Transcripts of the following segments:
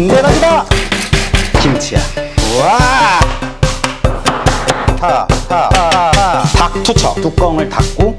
군대 가기다! 김치야. 우와! 닭 투척. 뚜껑을 닫고.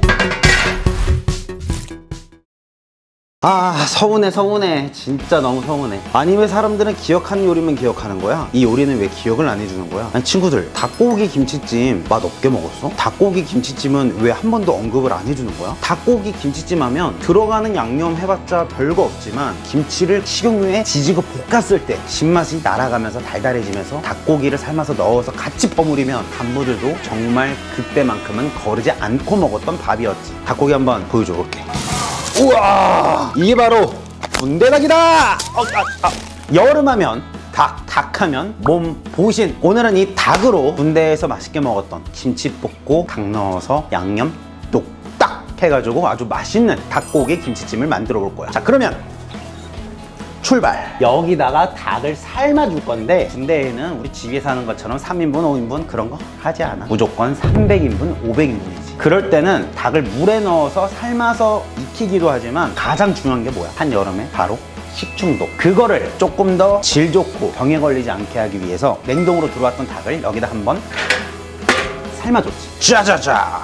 아, 서운해. 진짜 너무 서운해. 아니, 왜 사람들은 기억하는 요리만 기억하는 거야? 이 요리는 왜 기억을 안 해주는 거야? 아니, 친구들, 닭고기 김치찜 맛 없게 먹었어? 닭고기 김치찜은 왜 한 번도 언급을 안 해주는 거야? 닭고기 김치찜 하면 들어가는 양념 해봤자 별거 없지만 김치를 식용유에 지지고 볶았을 때 신맛이 날아가면서 달달해지면서 닭고기를 삶아서 넣어서 같이 버무리면 간부들도 정말 그때만큼은 거르지 않고 먹었던 밥이었지. 닭고기 한번 보여줘볼게. 우와, 이게 바로 군대닭이다. 여름하면 닭하면 몸보신. 오늘은 이 닭으로 군대에서 맛있게 먹었던 김치 볶고 닭 넣어서 양념 뚝딱 해가지고 아주 맛있는 닭고기 김치찜을 만들어 볼 거야. 자, 그러면 출발! 여기다가 닭을 삶아줄 건데 군대에는 우리 집에 사는 것처럼 3인분, 5인분 그런 거 하지 않아. 무조건 300인분, 500인분이지. 그럴 때는 닭을 물에 넣어서 삶아서 익히기도 하지만 가장 중요한 게 뭐야? 한여름에 바로 식중독. 그거를 조금 더 질 좋고 병에 걸리지 않게 하기 위해서 냉동으로 들어왔던 닭을 여기다 한번 삶아줬지. 짜자자!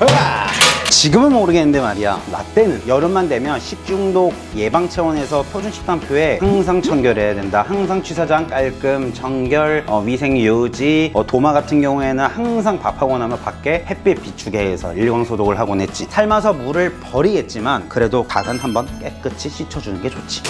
으아! 지금은 모르겠는데 말이야, 나 때는 여름만 되면 식중독 예방 차원에서 표준식단표에 항상 청결해야 된다, 항상 취사장 깔끔, 청결, 위생 유지, 도마 같은 경우에는 항상 밥하고 나면 밖에 햇빛 비추게 해서 일광소독을 하곤 했지. 삶아서 물을 버리겠지만 그래도 닭은 한번 깨끗이 씻어주는 게 좋지.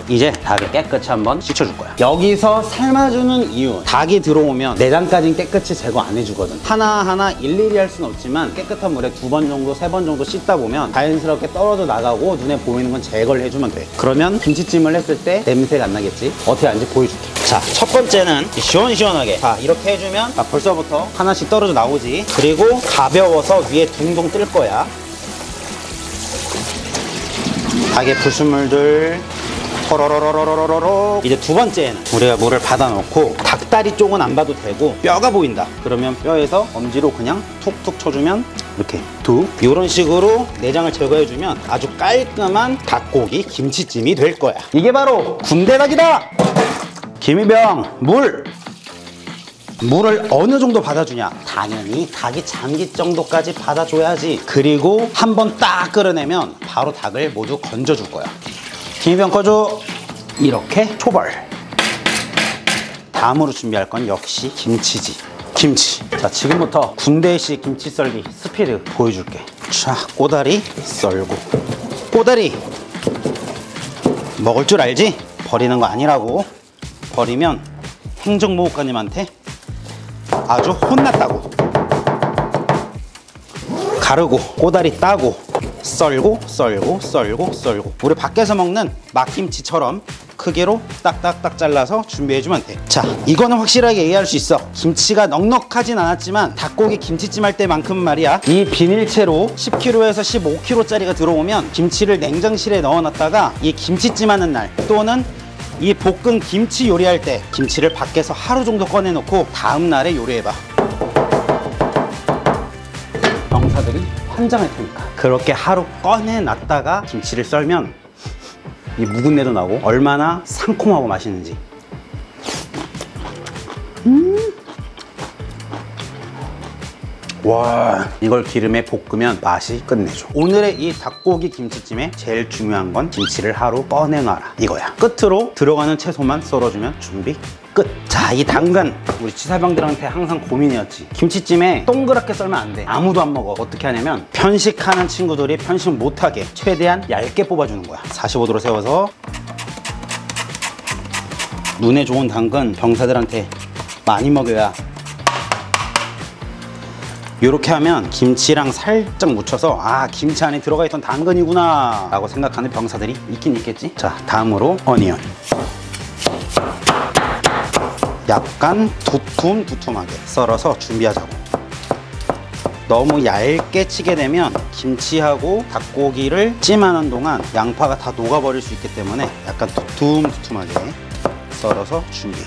이제 닭을 깨끗이 한번 씻어줄 거야. 여기서 삶아주는 이유, 닭이 들어오면 내장까지는 깨끗이 제거 안 해주거든. 하나하나 일일이 할 수는 없지만 깨끗한 물에 2번 정도, 3번 정도 씻다 보면 자연스럽게 떨어져 나가고 눈에 보이는 건 제거를 해주면 돼. 그러면 김치찜을 했을 때 냄새가 안 나겠지? 어떻게 하는지 보여줄게. 자, 첫 번째는 시원시원하게, 자, 이렇게 해주면 벌써부터 하나씩 떨어져 나오지. 그리고 가벼워서 위에 둥둥 뜰 거야. 닭의 불순물들 호로로로로로로로. 이제 두 번째는 우리가 물을 받아 놓고 닭다리 쪽은 안 봐도 되고 뼈가 보인다 그러면 뼈에서 엄지로 그냥 툭툭 쳐주면 이렇게 이런 식으로 내장을 제거해주면 아주 깔끔한 닭고기 김치찜이 될 거야. 이게 바로 군대닭이다. 김희병, 물을 어느 정도 받아주냐? 당연히 닭이 잠길 정도까지 받아줘야지. 그리고 한번 딱 끓여내면 바로 닭을 모두 건져줄 거야. 김희병 꺼줘. 이렇게 초벌. 다음으로 준비할 건 역시 김치지. 김치. 자, 지금부터 군대식 김치 썰기 스피드 보여줄게. 자, 꼬다리 썰고. 꼬다리 먹을 줄 알지? 버리는 거 아니라고. 버리면 행정보호관님한테 아주 혼났다고. 가르고 꼬다리 따고 썰고 우리 밖에서 먹는 막김치처럼 크기로 딱딱딱 잘라서 준비해주면 돼. 자, 이거는 확실하게 얘기할 수 있어. 김치가 넉넉하진 않았지만 닭고기 김치찜 할 때만큼은 말이야, 이 비닐채로 10kg에서 15kg짜리가 들어오면 김치를 냉장실에 넣어놨다가 이 김치찜 하는 날 또는 이 볶은 김치 요리할 때 김치를 밖에서 하루 정도 꺼내놓고 다음 날에 요리해봐. 병사들이 환장할 테니까. 그렇게 하루 꺼내놨다가 김치를 썰면 이 묵은내도 나고 얼마나 상콤하고 맛있는지. 와, 이걸 기름에 볶으면 맛이 끝내줘. 오늘의 이 닭고기 김치찜에 제일 중요한 건 김치를 하루 꺼내놔라 이거야. 끝으로 들어가는 채소만 썰어주면 준비 끝. 자, 이 당근 우리 치사병들한테 항상 고민이었지. 김치찜에 동그랗게 썰면 안 돼. 아무도 안 먹어. 어떻게 하냐면 편식하는 친구들이 편식 못하게 최대한 얇게 뽑아주는 거야. 45도로 세워서. 눈에 좋은 당근 병사들한테 많이 먹여야. 이렇게 하면 김치랑 살짝 묻혀서 아, 김치 안에 들어가 있던 당근이구나 라고 생각하는 병사들이 있긴 있겠지. 자, 다음으로 어니언. 약간 두툼하게 썰어서 준비하자고. 너무 얇게 치게 되면 김치하고 닭고기를 찜하는 동안 양파가 다 녹아버릴 수 있기 때문에 약간 두툼하게 썰어서 준비해.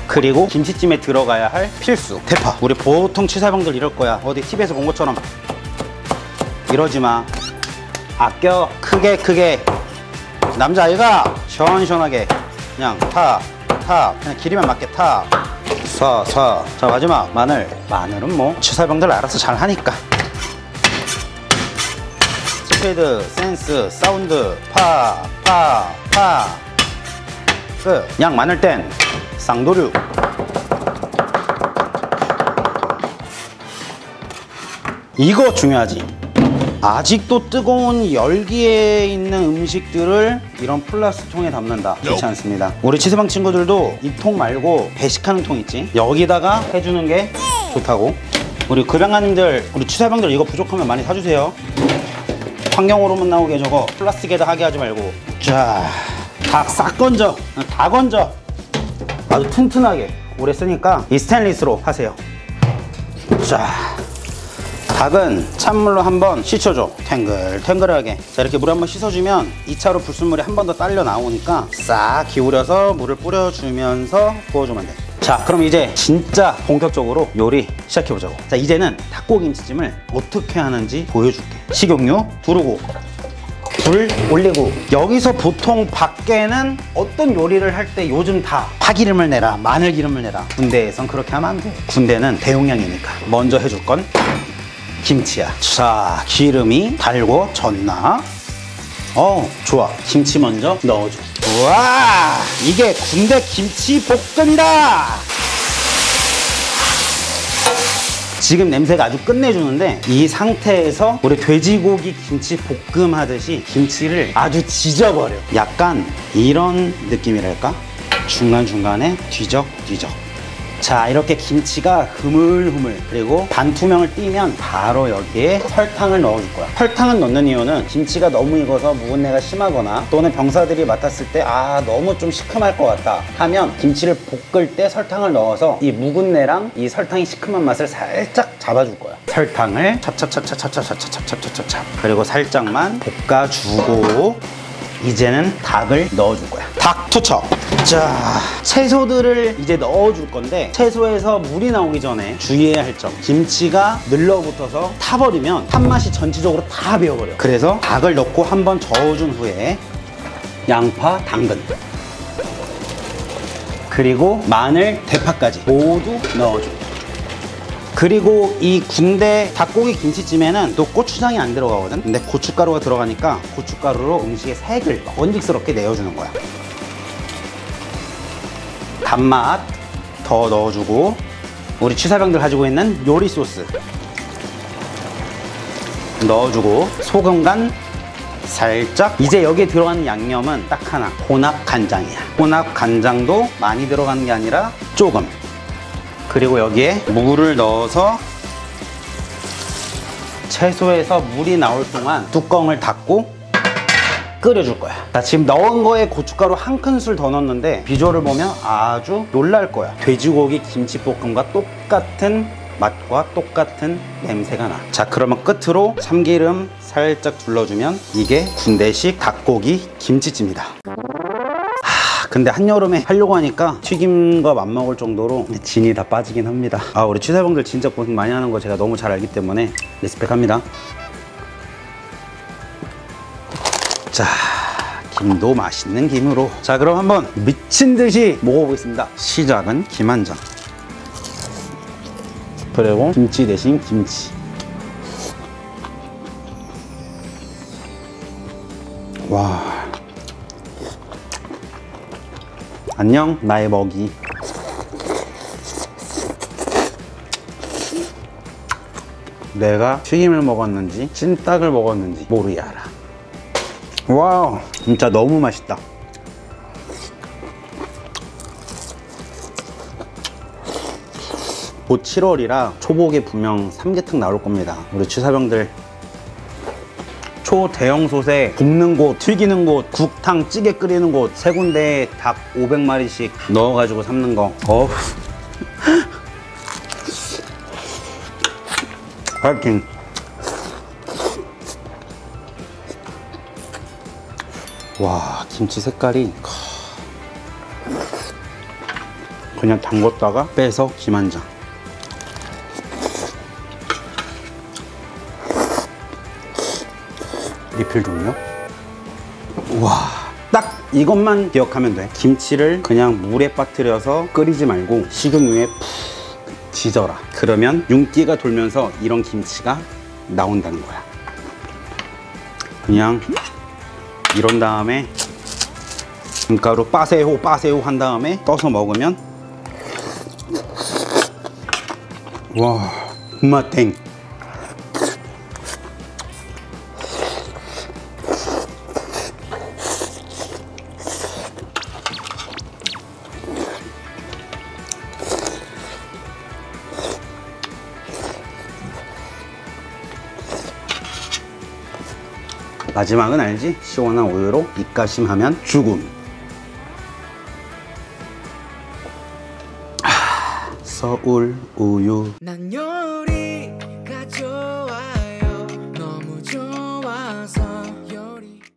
그리고 김치찜에 들어가야 할 필수 대파. 우리 보통 치사병들 이럴 거야. 어디 TV에서 본 것처럼 이러지 마. 아껴. 크게. 남자아이가 시원시원하게 그냥 타. 그냥 길이만 맞게 타. 사. 자, 마지막 마늘은 뭐 취사병들 알아서 잘 하니까. 스피드, 센스, 사운드, 파. 끝. 양 많을 땐 쌍도류. 이거 중요하지. 아직도 뜨거운 열기에 있는 음식들을 이런 플라스틱 통에 담는다. 그렇지 않습니다. 우리 치사방 친구들도 이 통 말고 배식하는 통 있지? 여기다가 해주는 게 좋다고. 우리 급양가님들, 우리 치사방들 이거 부족하면 많이 사주세요. 환경호르몬 나오게 저거 플라스틱에다 하게 하지 말고. 자, 닭 싹 건져. 다 건져. 아주 튼튼하게 오래 쓰니까 이 스테인리스로 하세요. 자, 닭은 찬물로 한번 씻혀줘. 탱글탱글하게. 자, 이렇게 물에 한번 씻어주면 2차로 불순물이 한 번 더 딸려 나오니까 싹 기울여서 물을 뿌려주면서 부어주면 돼. 자, 그럼 이제 진짜 본격적으로 요리 시작해보자고. 자, 이제는 닭고김치찜을 어떻게 하는지 보여줄게. 식용유 두르고 불 올리고. 여기서 보통 밖에는 어떤 요리를 할 때 요즘 다 파기름을 내라, 마늘기름을 내라. 군대에선 그렇게 하면 안 돼. 군대는 대용량이니까. 먼저 해줄 건 김치야. 자, 기름이 달궈졌나? 좋아. 김치 먼저 넣어줘. 우와, 이게 군대 김치 볶음이다. 지금 냄새가 아주 끝내주는데, 이 상태에서 우리 돼지고기 김치 볶음 하듯이 김치를 아주 지져버려. 약간 이런 느낌이랄까? 중간중간에 뒤적뒤적. 자, 이렇게 김치가 흐물흐물, 그리고 반투명을 띠면 바로 여기에 설탕을 넣어줄 거야. 설탕을 넣는 이유는 김치가 너무 익어서 묵은내가 심하거나 또는 병사들이 맡았을 때 너무 좀 시큼할 것 같다 하면 김치를 볶을 때 설탕을 넣어서 이 묵은내랑 이 설탕이 시큼한 맛을 살짝 잡아줄 거야. 설탕을 찹찹찹찹찹찹찹찹찹찹찹찹 그리고 살짝만 볶아주고 이제는 닭을 넣어줄 거야. 닭 투척. 자, 채소들을 이제 넣어줄 건데, 채소에서 물이 나오기 전에 주의해야 할 점. 김치가 늘러붙어서 타버리면 탄맛이 전체적으로 다 배어버려. 그래서 닭을 넣고 한번 저어준 후에 양파, 당근, 그리고 마늘, 대파까지 모두 넣어줘. 그리고 이 군대 닭고기 김치찜에는 또 고추장이 안 들어가거든. 근데 고춧가루가 들어가니까 고춧가루로 음식의 색을 먹은직스럽게 내어주는 거야. 단맛 더 넣어주고, 우리 취사병들 가지고 있는 요리 소스 넣어주고, 소금 간 살짝. 이제 여기에 들어가는 양념은 딱 하나, 혼합 간장이야. 혼합 간장도 많이 들어가는 게 아니라 조금. 그리고 여기에 물을 넣어서 채소에서 물이 나올 동안 뚜껑을 닫고 끓여줄 거야. 나 지금 넣은 거에 고춧가루 한 큰술 더 넣었는데 비주얼을 보면 아주 놀랄 거야. 돼지고기 김치볶음과 똑같은 맛과 똑같은 냄새가 나. 자, 그러면 끝으로 참기름 살짝 둘러주면 이게 군대식 닭고기 김치찜이다. 근데 한여름에 하려고 하니까 튀김과 맞먹을 정도로 진이 다 빠지긴 합니다. 우리 취사병들 진짜 고생 많이 하는 거 제가 너무 잘 알기 때문에 리스펙합니다. 자, 김도 맛있는 김으로. 자, 그럼 한번 미친 듯이 먹어보겠습니다. 시작은 김 한 장, 그리고 김치 대신 김치. 와, 안녕 나의 먹이. 내가 튀김을 먹었는지 찐닭을 먹었는지 모르게 알아. 와우, 진짜 너무 맛있다. 곧 7월이라 초복에 분명 삼계탕 나올 겁니다. 우리 취사병들 초대형 솥에 굽는 곳, 튀기는 곳, 국탕, 찌개 끓이는 곳 세 군데에 닭 500마리씩 넣어가지고 삶는 거. 어우. 파이팅. 와, 김치 색깔이 그냥 담궜다가 빼서 김 한 장. 리필 종류. 우와, 딱 이것만 기억하면 돼. 김치를 그냥 물에 빠뜨려서 끓이지 말고 식용유에 푹 지져라. 그러면 윤기가 돌면서 이런 김치가 나온다는 거야. 그냥 이런 다음에 김가루 빠세호 한 다음에 떠서 먹으면 와, 군맛탱. 마지막은 알지? 시원한 우유로 입가심하면 죽음. 서울 우유. 난 요리